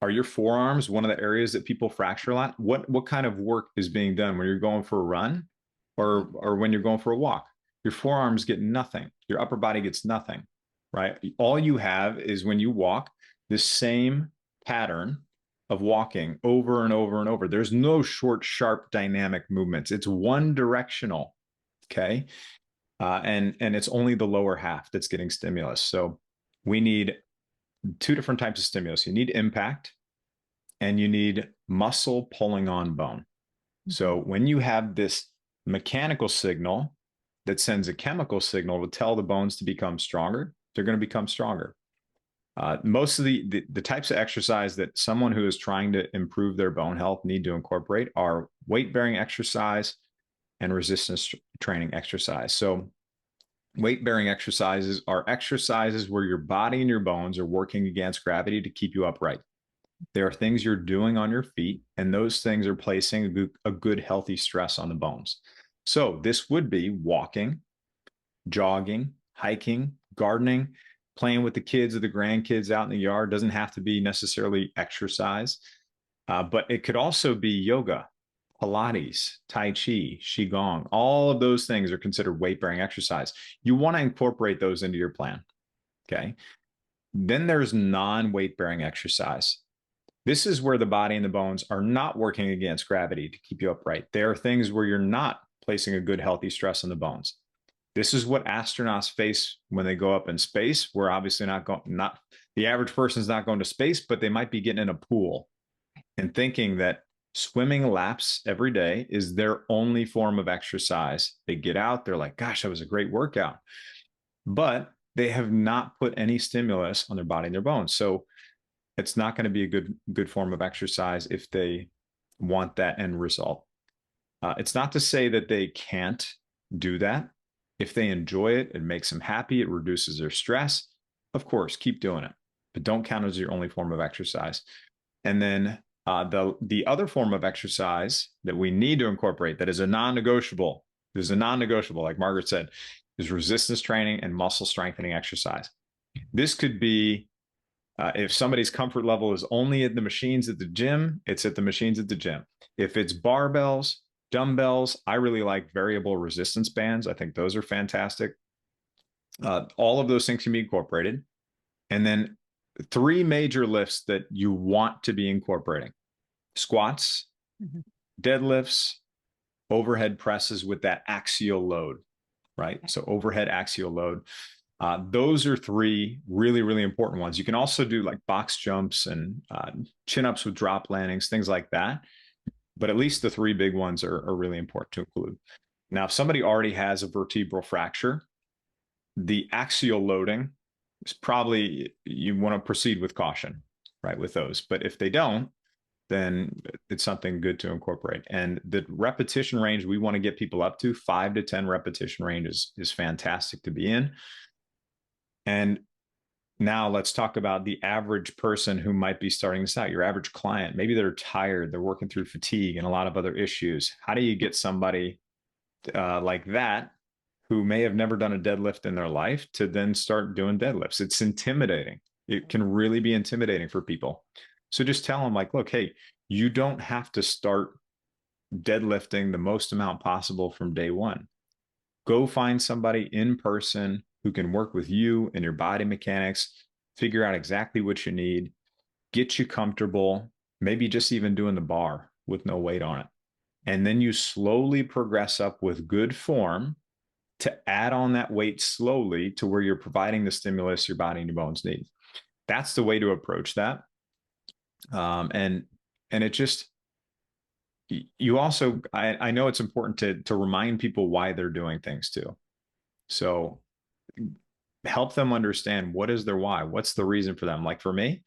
are your forearms one of the areas that people fracture a lot? What kind of work is being done when you're going for a run or when you're going for a walk? Your forearms get nothing. Your upper body gets nothing, right? All you have is when you walk, the same pattern of walking over and over and over. There's no short, sharp, dynamic movements. It's one directional. Okay. And it's only the lower half that's getting stimulus. So we need two different types of stimulus. You need impact and you need muscle pulling on bone. So when you have this mechanical signal that sends a chemical signal to tell the bones to become stronger, they're going to become stronger. Most of the types of exercise that someone who is trying to improve their bone health need to incorporate are weight-bearing exercise and resistance training exercise. So weight-bearing exercises are exercises where your body and your bones are working against gravity to keep you upright. There are things you're doing on your feet, and those things are placing a good healthy stress on the bones. So this would be walking, jogging, hiking, gardening, playing with the kids or the grandkids out in the yard. Doesn't have to be necessarily exercise, but it could also be yoga, Pilates, Tai Chi, Qigong. All of those things are considered weight-bearing exercise. You want to incorporate those into your plan. Okay. Then there's non-weight-bearing exercise. This is where the body and the bones are not working against gravity to keep you upright. There are things where you're not placing a good, healthy stress on the bones. This is what astronauts face when they go up in space. We're obviously not the average person's not going to space, but they might be getting in a pool and thinking that swimming laps every day is their only form of exercise. They get out, they're like, gosh, that was a great workout. But they have not put any stimulus on their body and their bones. So it's not going to be a good form of exercise if they want that end result. It's not to say that they can't do that. If they enjoy it, it makes them happy, it reduces their stress. Of course, keep doing it, but don't count it as your only form of exercise. And then the other form of exercise that we need to incorporate that is a non-negotiable, there's a non-negotiable, like Margaret said, is resistance training and muscle strengthening exercise. This could be if somebody's comfort level is only at the machines at the gym, it's at the machines at the gym. If it's barbells, dumbbells, I really like variable resistance bands. I think those are fantastic. All of those things can be incorporated. And then 3 major lifts that you want to be incorporating: squats, deadlifts, overhead presses with that axial load, right? So overhead axial load. Those are 3 really, really important ones. You can also do like box jumps and chin-ups with drop landings, things like that. But at least the 3 big ones are really important to include. Now, if somebody already has a vertebral fracture, the axial loading is probably, you want to proceed with caution, right, with those. But if they don't, then it's something good to incorporate. And the repetition range we want to get people up to, 5 to 10 repetition range is fantastic to be in. And now let's talk about the average person who might be starting this out, your average client. Maybe they're tired, they're working through fatigue and a lot of other issues. How do you get somebody like that, who may have never done a deadlift in their life, to then start doing deadlifts? It's intimidating. It can really be intimidating for people. So just tell them, like, look, hey, you don't have to start deadlifting the most amount possible from day one. Go find somebody in person who can work with you and your body mechanics, figure out exactly what you need, get you comfortable, maybe just even doing the bar with no weight on it. And then you slowly progress up with good form to add on that weight slowly to where you're providing the stimulus your body and your bones need. That's the way to approach that. And it just, you also, I know it's important to remind people why they're doing things too. So help them understand, what is their why? What's the reason for them? Like for me,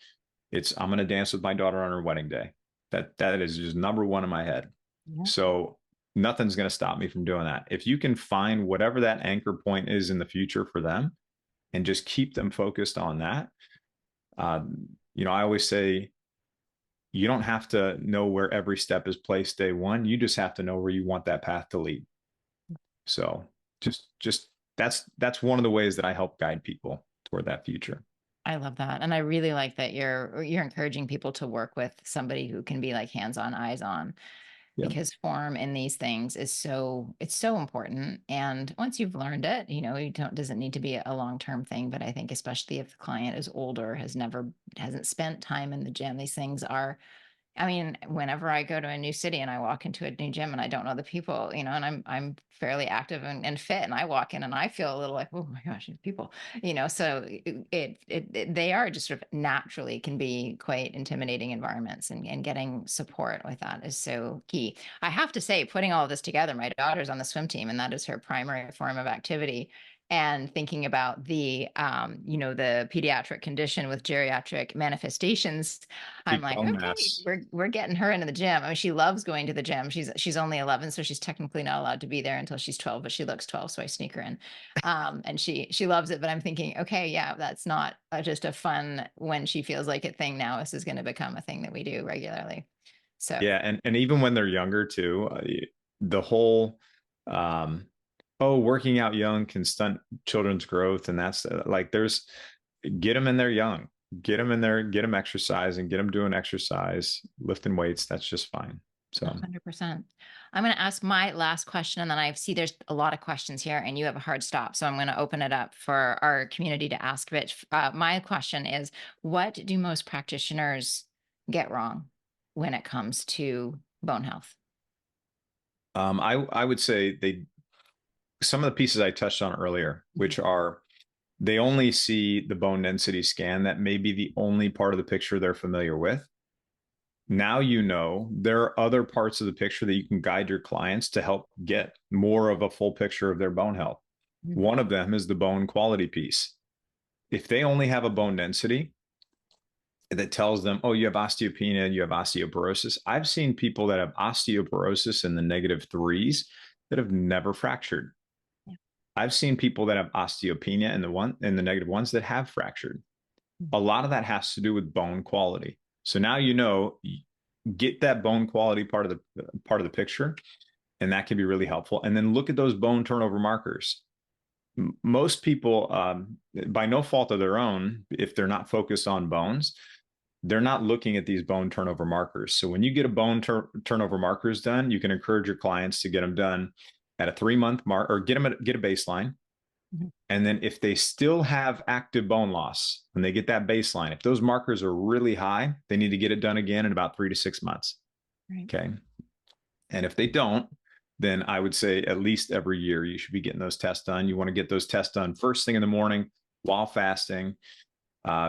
it's, I'm going to dance with my daughter on her wedding day. That is just number one in my head. Yeah. So nothing's going to stop me from doing that. If you can find whatever that anchor point is in the future for them and just keep them focused on that. I always say, you don't have to know where every step is placed day one. You just have to know where you want that path to lead. So just that's one of the ways that I help guide people toward that future. I love that. And I really like that you're encouraging people to work with somebody who can be like hands-on, eyes-on, because form in these things is it's so important. And once you've learned it, doesn't need to be a long-term thing. But I think especially if the client is older, hasn't spent time in the gym, these things are, I mean, whenever I go to a new city and I walk into a new gym and I don't know the people, and I'm fairly active and fit, and I walk in and I feel a little like, oh my gosh, people, so they are just sort of naturally can be quite intimidating environments, and getting support with that is so key. I have to say, putting all of this together, my daughter's on the swim team and that is her primary form of activity. And thinking about the pediatric condition with geriatric manifestations, I'm like, okay, we're getting her into the gym. I mean, she loves going to the gym. She's only 11, so she's technically not allowed to be there until she's 12, but she looks 12, so I sneak her in. And she loves it. But I'm thinking, okay, yeah, that's not just a fun when she feels like it thing. Now this is going to become a thing that we do regularly. So yeah, and even when they're younger too, the whole oh, working out young can stunt children's growth. And that's like, get them in there young, get them in there, get them exercising, get them doing exercise, lifting weights. That's just fine. So 100%. I'm going to ask my last question, and then I see there's a lot of questions here and you have a hard stop. So I'm going to open it up for our community to ask. Rich, my question is, what do most practitioners get wrong when it comes to bone health? I would say some of the pieces I touched on earlier, which are they only see the bone density scan. That may be the only part of the picture they're familiar with. Now, there are other parts of the picture that you can guide your clients to help get more of a full picture of their bone health. One of them is the bone quality piece. If they only have a bone density that tells them, oh, you have osteopenia and you have osteoporosis. I've seen people that have osteoporosis in the -3s that have never fractured. I've seen people that have osteopenia in the -1s that have fractured. A lot of that has to do with bone quality. So now get that bone quality part of the picture, and that can be really helpful. And then look at those bone turnover markers. Most people, by no fault of their own, if they're not focused on bones, they're not looking at these bone turnover markers. So when you get a bone turnover markers done, you can encourage your clients to get them done at a 3-month mark, or get a baseline. And then if they still have active bone loss, when they get that baseline, if those markers are really high, they need to get it done again in about 3 to 6 months. Right. Okay. And if they don't, then I would say at least every year you should be getting those tests done. You want to get those tests done first thing in the morning while fasting,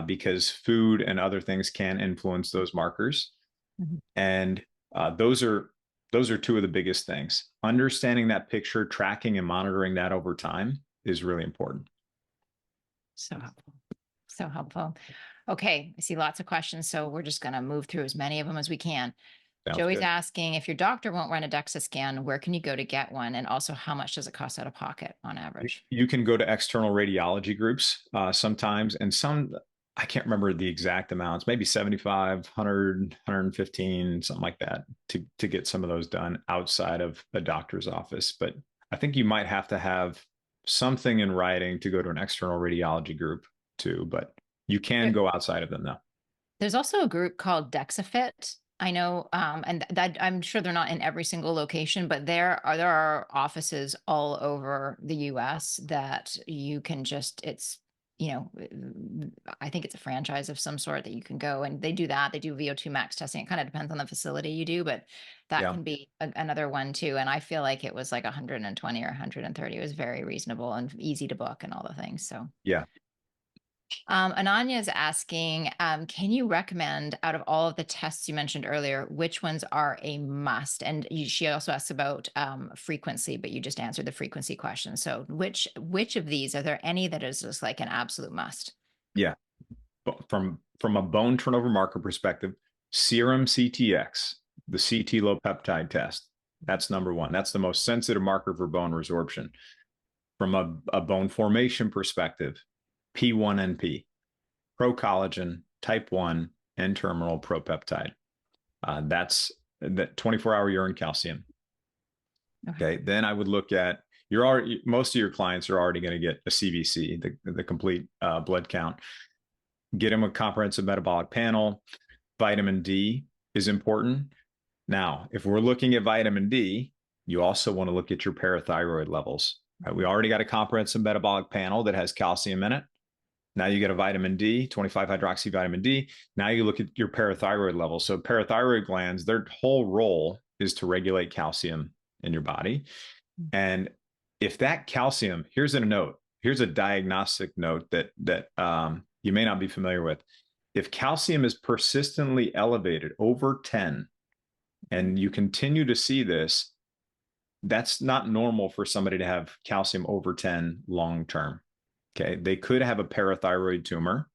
because food and other things can influence those markers. And those are two of the biggest things. Understanding that picture, tracking and monitoring that over time is really important. So helpful. So helpful. Okay. I see lots of questions. So we're just going to move through as many of them as we can. Sounds Joey's good. asking, if your doctor won't run a DEXA scan, where can you go to get one? And also, how much does it cost out of pocket on average? You can go to external radiology groups sometimes, and some, I can't remember the exact amounts, maybe 75, 100, 115, something like that, to get some of those done outside of a doctor's office. But I think you might have to have something in writing to go to an external radiology group too, but you can go outside of them though. There's also a group called DexaFit. I know, and that I'm sure they're not in every single location, but there are offices all over the US that you can it's, I think it's a franchise of some sort that you can go, and they do that. They do VO2 max testing. It kind of depends on the facility you do, but that can be another one too. And I feel like it was like 120 or 130. It was very reasonable and easy to book and all the things. So yeah. Ananya is asking, can you recommend, out of all of the tests you mentioned earlier, which ones are a must? And she also asks about frequency, but you just answered the frequency question. So which of these, are there any that is just like an absolute must? Yeah. From a bone turnover marker perspective, serum CTX, the CT low peptide test, that's number one. That's the most sensitive marker for bone resorption. From a bone formation perspective, P1NP, procollagen, type 1, N-terminal propeptide. That's the 24-hour urine calcium. Okay. Then I would look at most of your clients are already going to get a CBC, the complete blood count. Get them a comprehensive metabolic panel. Vitamin D is important. Now, if we're looking at vitamin D, you also want to look at your parathyroid levels. Right? We already got a comprehensive metabolic panel that has calcium in it. Now you get a vitamin D, 25-hydroxy vitamin D. Now you look at your parathyroid levels. So parathyroid glands, their whole role is to regulate calcium in your body. And if that calcium, here's a diagnostic note that you may not be familiar with. If calcium is persistently elevated over 10, and you continue to see this, that's not normal for somebody to have calcium over 10 long-term. Okay. They could have a parathyroid tumor.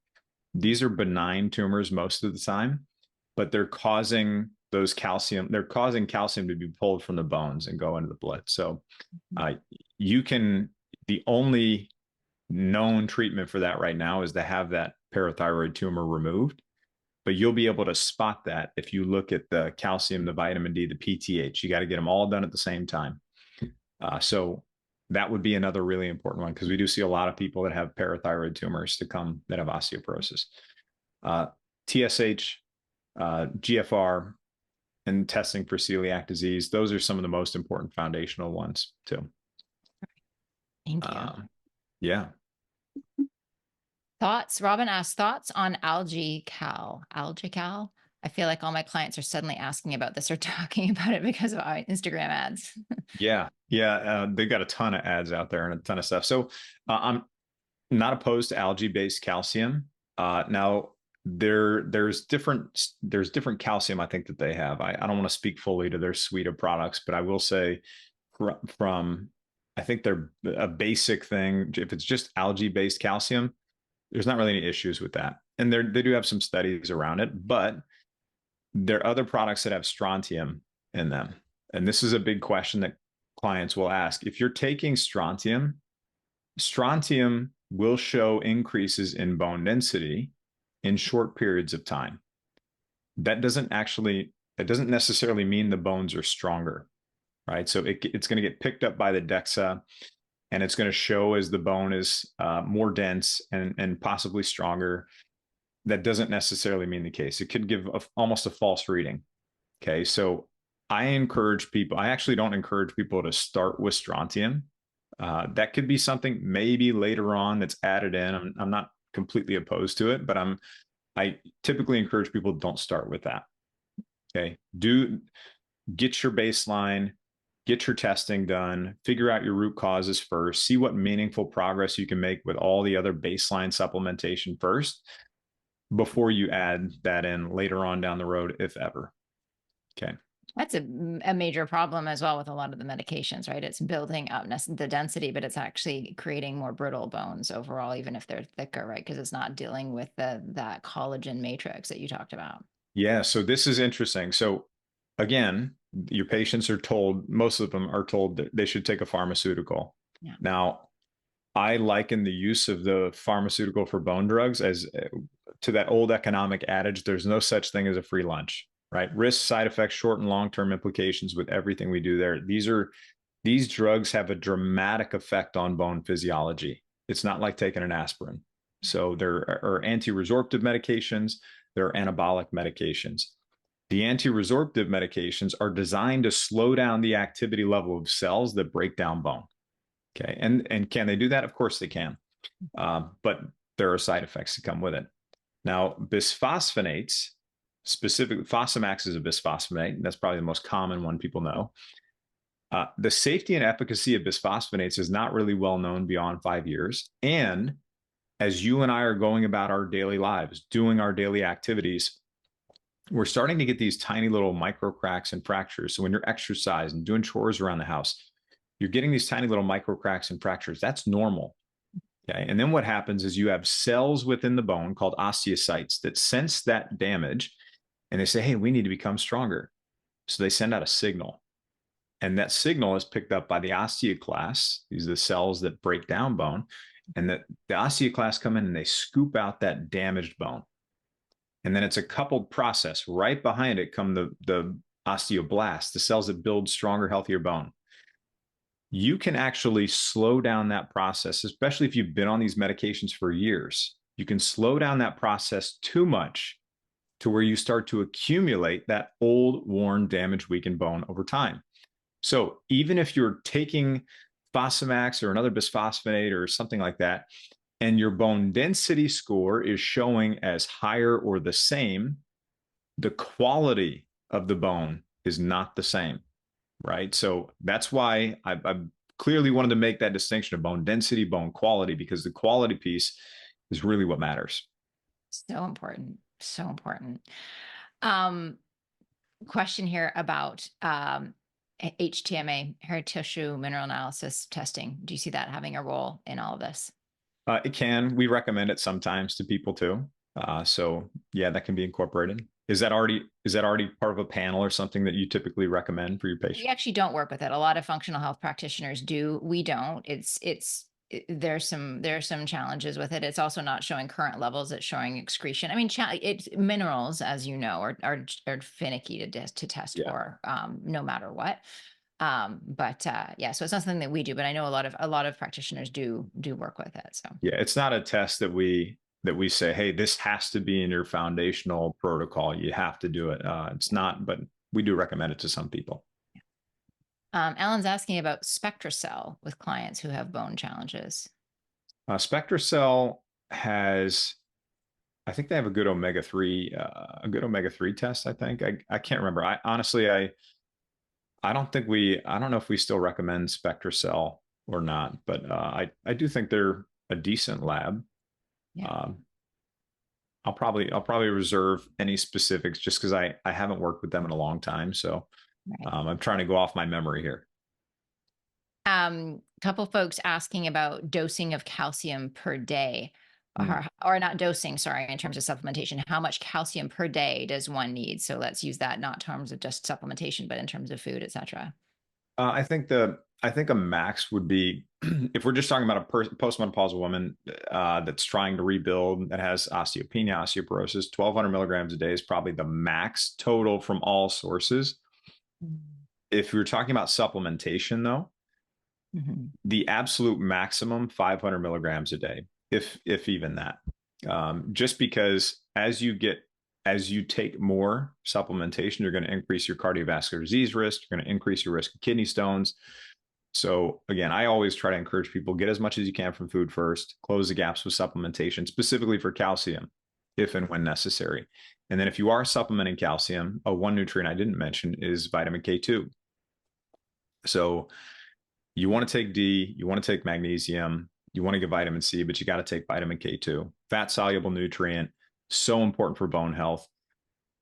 These are benign tumors most of the time, but they're causing calcium to be pulled from the bones and go into the blood. So the only known treatment for that right now is to have that parathyroid tumor removed, but you'll be able to spot that if you look at the calcium, the vitamin D, the PTH. You got to get them all done at the same time. So that would be another really important one, because we do see a lot of people that have parathyroid tumors that have osteoporosis. TSH, GFR, and testing for celiac disease. Those are some of the most important foundational ones too. Thank you. Yeah. Thoughts? Robin asked, thoughts on algae cal? I feel like all my clients are suddenly asking about this or talking about it because of our Instagram ads. Yeah. They've got a ton of ads out there and a ton of stuff. So I'm not opposed to algae-based calcium. Now there's different calcium I think that they have. I don't want to speak fully to their suite of products, but I will say from I think they're a basic thing. If it's just algae-based calcium, there's not really any issues with that. And they do have some studies around it, but there are other products that have strontium in them. And this is a big question that clients will ask. If you're taking strontium will show increases in bone density in short periods of time. That doesn't necessarily mean the bones are stronger, right? So it's going to get picked up by the DEXA, and it's going to show as the bone is more dense and possibly stronger. That doesn't necessarily mean the case. It could give almost a false reading. Okay, so I actually don't encourage people to start with strontium. That could be something maybe later on that's added in. I'm not completely opposed to it, but I typically encourage people don't start with that. Okay, get your baseline, get your testing done, figure out your root causes first, see what meaningful progress you can make with all the other baseline supplementation first before you add that in later on down the road, if ever. Okay. That's a major problem as well with a lot of the medications, right? It's building up the density, but it's actually creating more brittle bones overall, even if they're thicker, right? Because it's not dealing with that collagen matrix that you talked about. Yeah, so this is interesting. So again, your patients are told, most of them are told that they should take a pharmaceutical. Yeah. Now, I liken the use of the pharmaceutical for bone drugs as to that old economic adage, there's no such thing as a free lunch, right? Risk, side effects, short and long-term implications with everything we do there. These drugs have a dramatic effect on bone physiology. It's not like taking an aspirin. So there are anti-resorptive medications, there are anabolic medications. The anti-resorptive medications are designed to slow down the activity level of cells that break down bone. Okay, and can they do that? Of course they can, but there are side effects that come with it. Now, bisphosphonates, specifically Fosamax is a bisphosphonate, and that's probably the most common one people know. The safety and efficacy of bisphosphonates is not really well known beyond 5 years. And as you and I are going about our daily lives, doing our daily activities, we're starting to get these tiny little micro cracks and fractures. So when you're exercising, doing chores around the house, you're getting these tiny little micro cracks and fractures. That's normal. Okay. And then what happens is you have cells within the bone called osteocytes that sense that damage and they say, hey, we need to become stronger. So they send out a signal. And that signal is picked up by the osteoclasts. These are the cells that break down bone. And the osteoclasts come in and they scoop out that damaged bone. And then it's a coupled process. Right behind it come the osteoblasts, the cells that build stronger, healthier bone. You can actually slow down that process, especially if you've been on these medications for years. You can slow down that process too much to where you start to accumulate that old, worn, damaged, weakened bone over time. So even if you're taking Fosamax or another bisphosphonate or something like that, and your bone density score is showing as higher or the same, the quality of the bone is not the same. Right. So that's why I clearly wanted to make that distinction of bone density, bone quality, because the quality piece is really what matters. So important. So important. Question here about HTMA, hair tissue mineral analysis testing. Do you see that having a role in all of this? It can. We recommend it sometimes to people too. So yeah, that can be incorporated. Is that already part of a panel or something that you typically recommend for your patients? We actually don't work with it. A lot of functional health practitioners do. We don't. There's some challenges with it. It's also not showing current levels. It's showing excretion. I mean, it's minerals, as you know, are finicky to test for, no matter what. Yeah, so it's not something that we do, but I know a lot of practitioners do work with it. So Yeah, it's not a test that we say, hey, this has to be in your foundational protocol. You have to do it. It's not, but we do recommend it to some people. Alan's asking about SpectraCell with clients who have bone challenges. SpectraCell has, I think they have a good omega-3, test. I think I can't remember. I honestly, I don't think I don't know if we still recommend SpectraCell or not, but I do think they're a decent lab. Yeah. I'll probably reserve any specifics just because I haven't worked with them in a long time. So Right. I'm trying to go off my memory here. Couple folks asking about dosing of calcium per day, Mm. or not dosing, sorry, in terms of supplementation. How much calcium per day does one need? So let's use that not in terms of just supplementation, but in terms of food, etc. I think a max would be if we're just talking about a postmenopausal woman that's trying to rebuild that has osteopenia, osteoporosis, 1,200 milligrams a day is probably the max total from all sources. If you're talking about supplementation, though, the absolute maximum 500 milligrams a day, if even that. Just because as you take more supplementation, you're going to increase your cardiovascular disease risk. You're going to increase your risk of kidney stones. So again, I always try to encourage people, get as much as you can from food first, close the gaps with supplementation, specifically for calcium, if and when necessary. And then if you are supplementing calcium, one nutrient I didn't mention is vitamin K2. So you want to take D, you want to take magnesium, you want to get vitamin C, but you got to take vitamin K2, fat soluble nutrient, so important for bone health.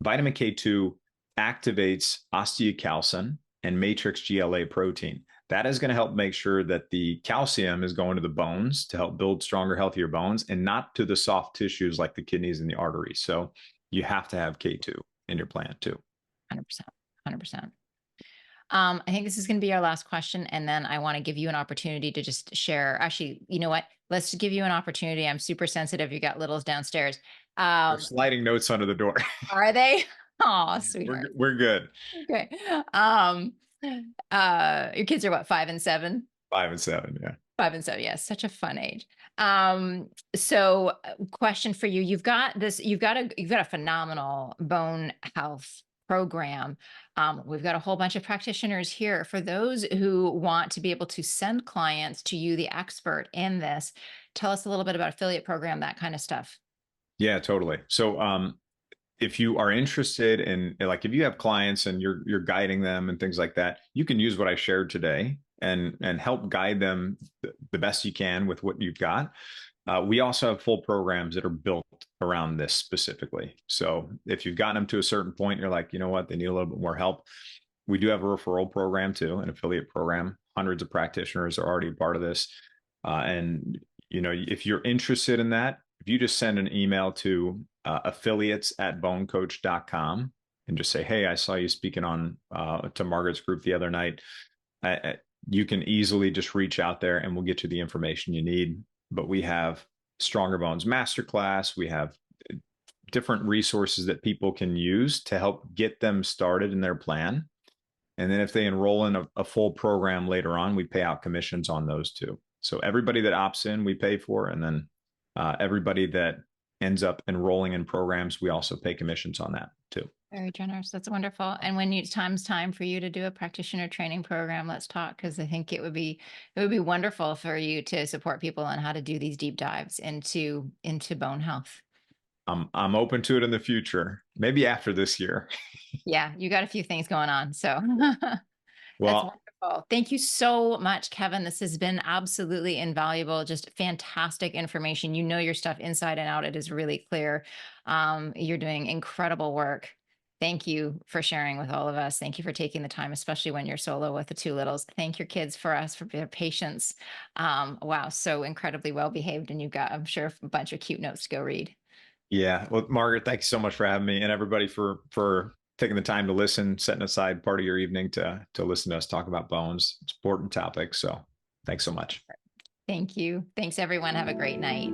Vitamin K2 activates osteocalcin and matrix GLA protein. That is going to help make sure that the calcium is going to the bones to help build stronger, healthier bones and not to the soft tissues like the kidneys and the arteries. So you have to have K2 in your plan too. 100%. 100%. I think this is going to be our last question. And then I want to give you an opportunity to just share. Actually, you know what? Let's give you an opportunity. I'm super sensitive. You got littles downstairs. They're sliding notes under the door. Are they? Oh, sweetheart. We're good. Okay. Your kids are what, 5 and 7? 5 and 7, yeah. 5 and 7, yes, such a fun age. So question for you. You've got a phenomenal bone health program. We've got a whole bunch of practitioners here. For those who want to be able to send clients to you, the expert in this, tell us a little bit about affiliate program, that kind of stuff. Yeah, totally. So if you are interested in, like, if you have clients and you're guiding them and things like that, you can use what I shared today and help guide them the best you can with what you've got. We also have full programs that are built around this specifically. So if you've gotten them to a certain point, you're like, you know what, they need a little bit more help. We do have a referral program too, an affiliate program. Hundreds of practitioners are already part of this. And, you know, if you're interested in that, if you just send an email to affiliates@bonecoach.com and just say, hey, I saw you speaking on to Margaret's group the other night. You can easily just reach out there and we'll get you the information you need. But we have Stronger Bones Masterclass. We have different resources that people can use to help get them started in their plan. And then if they enroll in a full program later on, we pay out commissions on those too. So everybody that opts in, we pay for, and then everybody that ends up enrolling in programs, we also pay commissions on that too. Very generous. That's wonderful. And when time's time for you to do a practitioner training program, let's talk, because I think it would be wonderful for you to support people on how to do these deep dives into bone health. I'm open to it in the future, maybe after this year. Yeah, you got a few things going on. So well, that's wonderful. Thank you so much, Kevin. This has been absolutely invaluable. Just fantastic information. You know your stuff inside and out. It is really clear. You're doing incredible work. Thank you for sharing with all of us. Thank you for taking the time, especially when you're solo with the 2 littles. Thank your kids for their patience. Wow, so incredibly well behaved. And you've got, I'm sure, a bunch of cute notes to go read. Yeah. Well, Margaret, thank you so much for having me, and everybody for taking the time to listen, setting aside part of your evening to listen to us talk about bones. It's an important topic. So thanks so much. Thank you. Thanks, everyone. Have a great night.